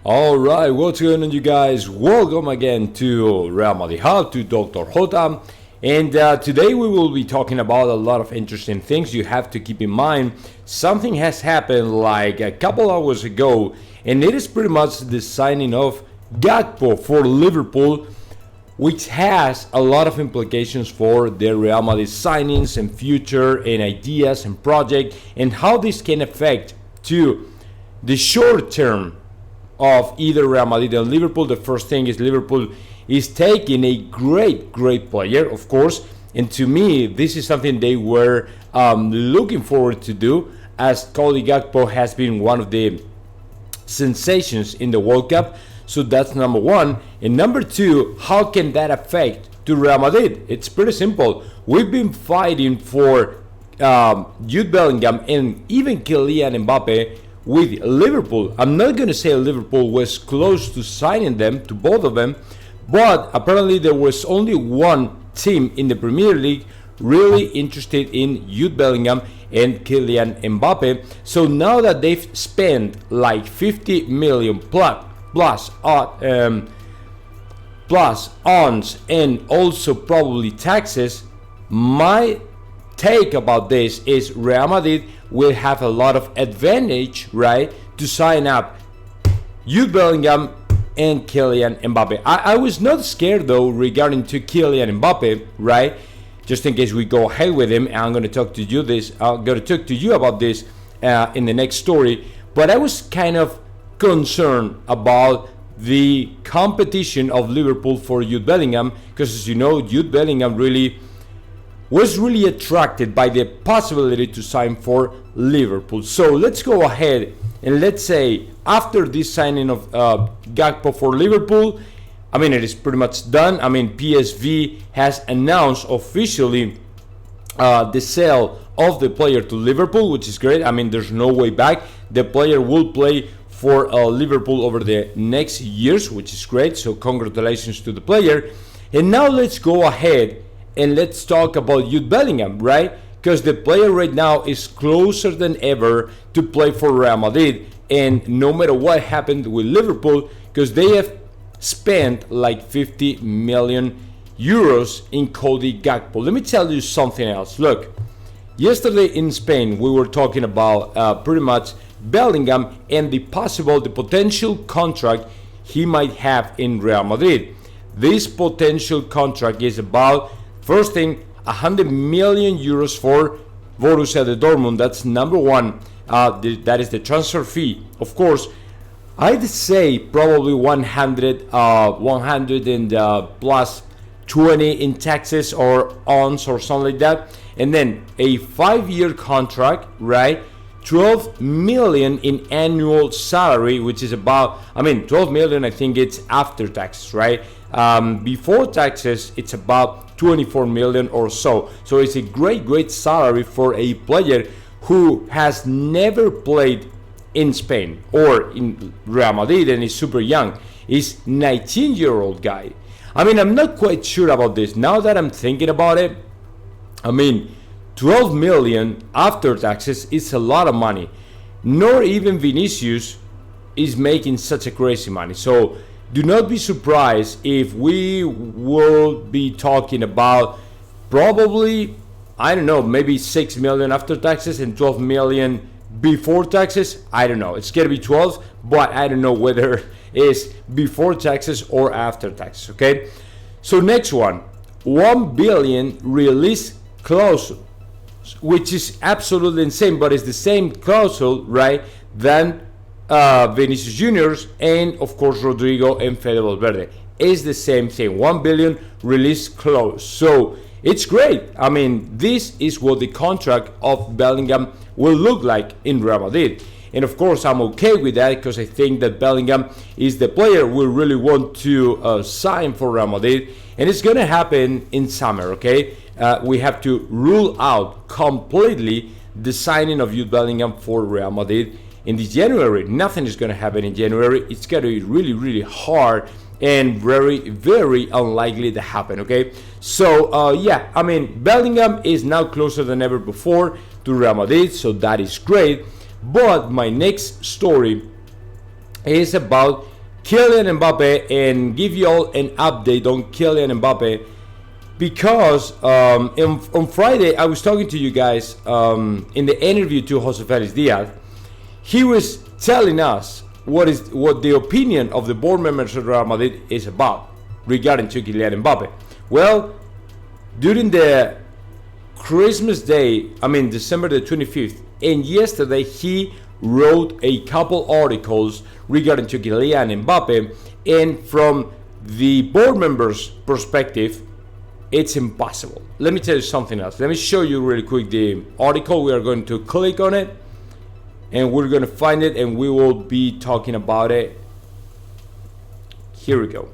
Alright, what's going on, you guys? Welcome again to Real Madrid Hub, to Dr. JOTA. And today we will be talking about a lot of interesting things. You have to keep in mind something has happened like a couple hours ago, and it is pretty much the signing of Gakpo for Liverpool, which has a lot of implications for the Real Madrid signings and future and ideas and project, and how this can affect to the short term of either Real Madrid and Liverpool. The first thing is Liverpool is taking a great player, of course, and to me this is something they were looking forward to do, as Cody Gakpo has been one of the sensations in the World Cup. So that's number one. And number two, how can that affect to Real Madrid? It's pretty simple. We've been fighting for Jude Bellingham and even Kylian Mbappe with Liverpool. I'm not going to say Liverpool was close to signing them, to both of them, but apparently there was only one team in the Premier League really interested in Jude Bellingham and Kylian Mbappe. So now that they've spent like 50 million plus ons and also probably taxes, my take about this is Real Madrid will have a lot of advantage, right, to sign up Jude Bellingham and Kylian Mbappe. I was not scared though regarding to Kylian Mbappe, right? Just in case we go ahead with him, and I'm going to talk to you about this in the next story. But I was kind of concerned about the competition of Liverpool for Jude Bellingham, because as you know, Jude Bellingham was really attracted by the possibility to sign for Liverpool. So let's go ahead and let's say after this signing of Gakpo for Liverpool, I mean, it is pretty much done. I mean, PSV has announced officially the sale of the player to Liverpool, which is great. I mean, there's no way back. The player will play for Liverpool over the next years, which is great. So congratulations to the player. And now let's go ahead and let's talk about Jude Bellingham, right? Because the player right now is closer than ever to play for Real Madrid. And no matter what happened with Liverpool, because they have spent like 50 million euros in Cody Gakpo. Let me tell you something else. Look, yesterday in Spain, we were talking about pretty much Bellingham and the potential contract he might have in Real Madrid. This potential contract is about, first thing, 100 million euros for Borussia Dortmund. That's number one. That is the transfer fee. Of course, I'd say probably 100 and plus 20 in taxes or ons or something like that. And then a 5-year contract, right? 12 million in annual salary, which is about, 12 million, I think it's after taxes, right? Before taxes, it's about 24 million or so. So it's a great salary for a player who has never played in Spain or in Real Madrid and is super young. He's 19-year-old guy. I'm not quite sure about this. Now that I'm thinking about it, 12 million after taxes is a lot of money. Nor even Vinicius is making such a crazy money. So do not be surprised if we will be talking about probably, maybe 6 million after taxes and 12 million before taxes. I don't know. It's going to be 12, but I don't know whether it's before taxes or after taxes, okay? So next one, 1 billion release clause, which is absolutely insane, but it's the same clause, right, than Vinicius Juniors and of course Rodrigo and Fede Valverde. It's the same thing, 1 billion release clause. So it's great. This is what the contract of Bellingham will look like in Real Madrid. And of course, I'm okay with that because I think that Bellingham is the player we really want to sign for Real Madrid. And it's going to happen in summer, okay? We have to rule out completely the signing of Jude Bellingham for Real Madrid in this January. Nothing is going to happen in January. It's going to be really hard and very unlikely to happen, okay? So Bellingham is now closer than ever before to Real Madrid, so that is great. But my next story is about Kylian Mbappe, and give you all an update on Kylian Mbappe, because on Friday I was talking to you guys in the interview to Jose Felix Diaz. He was telling us what the opinion of the board members of Real Madrid is about regarding to Kylian Mbappe. Well, during the Christmas Day, December the 25th, and yesterday he wrote a couple articles regarding to Kylian Mbappe, and from the board members' perspective, it's impossible. Let me tell you something else. Let me show you really quick the article. We are going to click on it, and we're going to find it, and we will be talking about it. Here we go.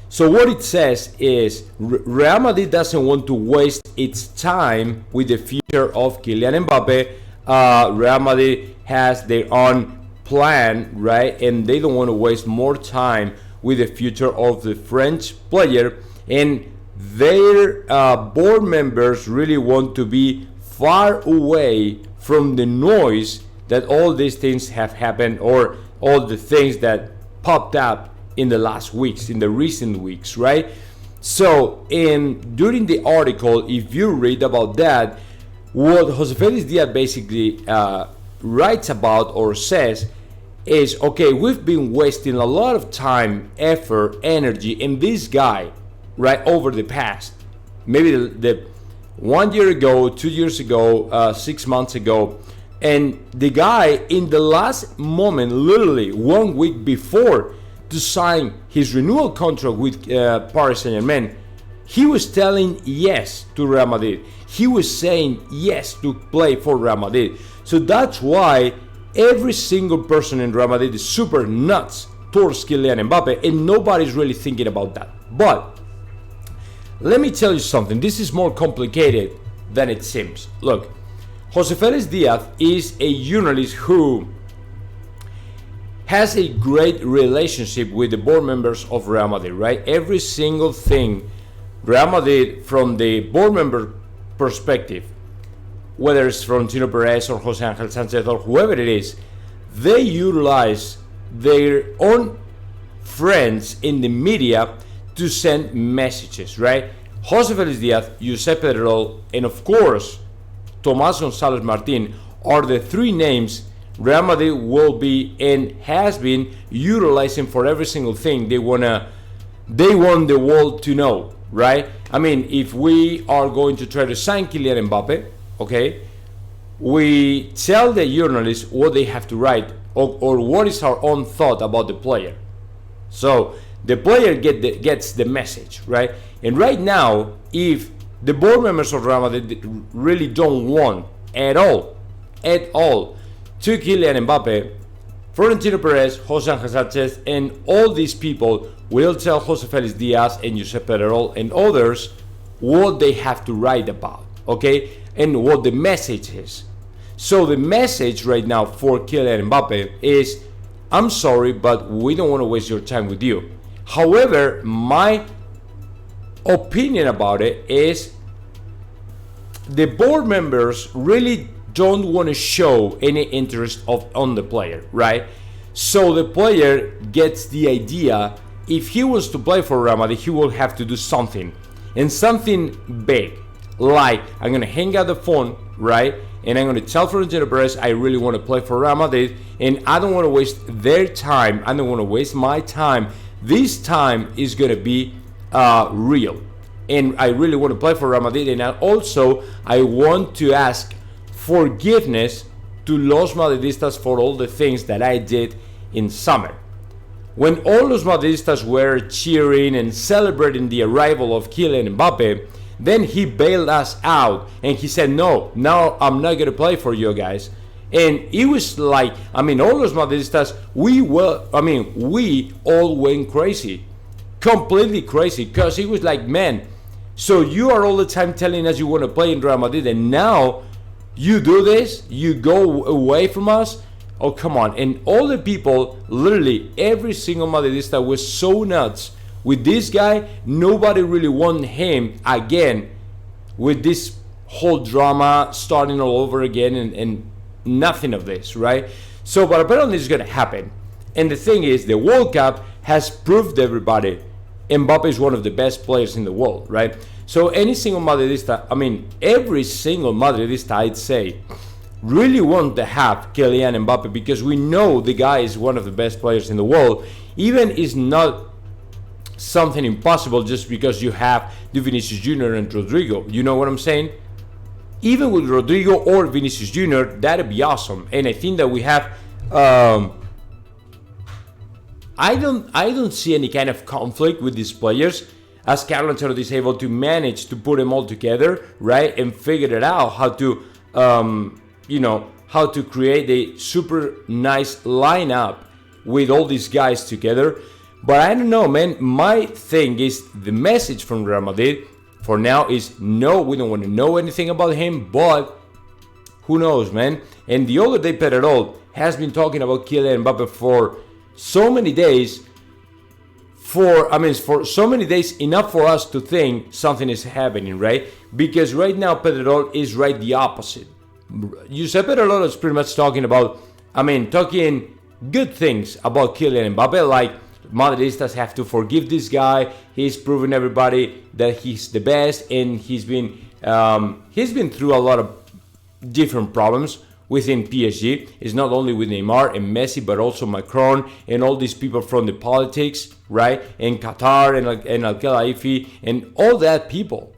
So what it says is Real Madrid doesn't want to waste its time with the future of Kylian Mbappe. Real Madrid has their own plan, right? And they don't want to waste more time with the future of the French player. And their board members really want to be far away from the noise that all these things have happened, or all the things that popped up in the last weeks, in the recent weeks, right? So during the article, if you read about that, what Jose Felix Diaz basically writes about or says is, okay, we've been wasting a lot of time, effort, energy in this guy, right, over the past, maybe the 1 year ago, 2 years ago, 6 months ago, and the guy in the last moment, literally 1 week before to sign his renewal contract with Paris Saint-Germain, he was telling yes to Real Madrid. He was saying yes to play for Real Madrid. So that's why every single person in Real Madrid is super nuts towards Kylian Mbappe, and nobody's really thinking about that. But let me tell you something. This is more complicated than it seems. Look, Jose Felix Diaz is a journalist who has a great relationship with the board members of Real Madrid, right? Every single thing Real Madrid, from the board member perspective, whether it's Florentino Perez or Jose Angel Sanchez or whoever it is, they utilize their own friends in the media to send messages, right? Jose Felix Diaz, Josep Pedrerol, and of course Tomás González Martín are the three names Real Madrid will be and has been utilizing for every single thing they want the world to know, right? If we are going to try to sign Kylian Mbappe, okay, we tell the journalists what they have to write, or what is our own thought about the player. So the player gets the message, right? And right now, if the board members of Real Madrid really don't want at all to Kylian Mbappe, Florentino Perez, Jose Angel Sanchez, and all these people will tell Jose Felix Diaz and Josep Pedrerol and others what they have to write about, okay, and what the message is. So the message right now for Kylian Mbappe is, I'm sorry, but we don't want to waste your time with you. However, my opinion about it is the board members really don't want to show any interest on the player, right? So the player gets the idea, if he wants to play for Real Madrid, he will have to do something, and something big, like I'm gonna hang out the phone, right? And I'm gonna tell Florentino Perez I really want to play for Real Madrid, and I don't want to waste their time. I don't want to waste my time. This time is gonna be real, and I really want to play for Real Madrid. And I want to ask forgiveness to Los Madridistas for all the things that I did in summer. When all Los Madridistas were cheering and celebrating the arrival of Kylian Mbappe, then he bailed us out and he said, no, now I'm not going to play for you guys. And it was like, all Los Madridistas, we all went crazy, completely crazy, because he was like, man, so you are all the time telling us you want to play in Real Madrid, and now you do this, you go away from us? Oh, come on. And all the people, literally every single Madridista was so nuts with this guy. Nobody really wanted him again, with this whole drama starting all over again, and nothing of this, right? So, but apparently it's gonna happen. And the thing is, the World Cup has proved everybody Mbappe is one of the best players in the world, right? So any single Madridista, I mean, every single Madridista, I'd say, really want to have Kylian Mbappe, because we know the guy is one of the best players in the world. Even is not something impossible just because you have the Vinicius Jr. and Rodrigo. You know what I'm saying? Even with Rodrigo or Vinicius Jr., that'd be awesome. And I think that we have. I don't see any kind of conflict with these players, as Carlo Ancelotti is able to manage to put them all together, right, and figure it out how to, how to create a super nice lineup with all these guys together. But I don't know, man. My thing is, the message from Real Madrid for now is no, we don't want to know anything about him, but who knows, man. And the other day, Pedrerol has been talking about Kylian Mbappe for so many days, for so many days, enough for us to think something is happening, right? Because right now, Pedrerol is right the opposite. Josep Pedrerol is pretty much talking talking good things about Kylian Mbappe, like Madridistas have to forgive this guy. He's proven everybody that he's the best, and he's been through a lot of different problems within PSG. It's not only with Neymar and Messi, but also Macron and all these people from the politics, right? And Qatar and Al Khelaifi and all that people.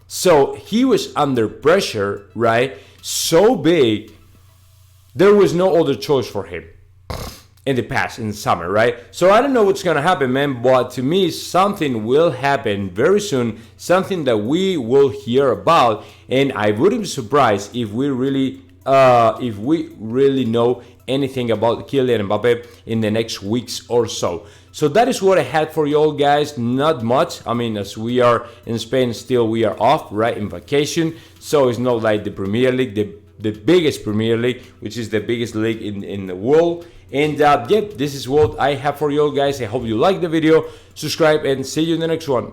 So he was under pressure, right? So big, there was no other choice for him in the summer, right? So I don't know what's gonna happen, man, but to me, something will happen very soon, something that we will hear about, and I wouldn't be surprised if we really know anything about Kylian Mbappe in the next weeks or so. So that is what I had for you all, guys. Not much. As we are in Spain, still we are off, right, in vacation. So it's not like the Premier League, the biggest Premier League, which is the biggest league in the world. And this is what I have for you all, guys. I hope you like the video. Subscribe and see you in the next one.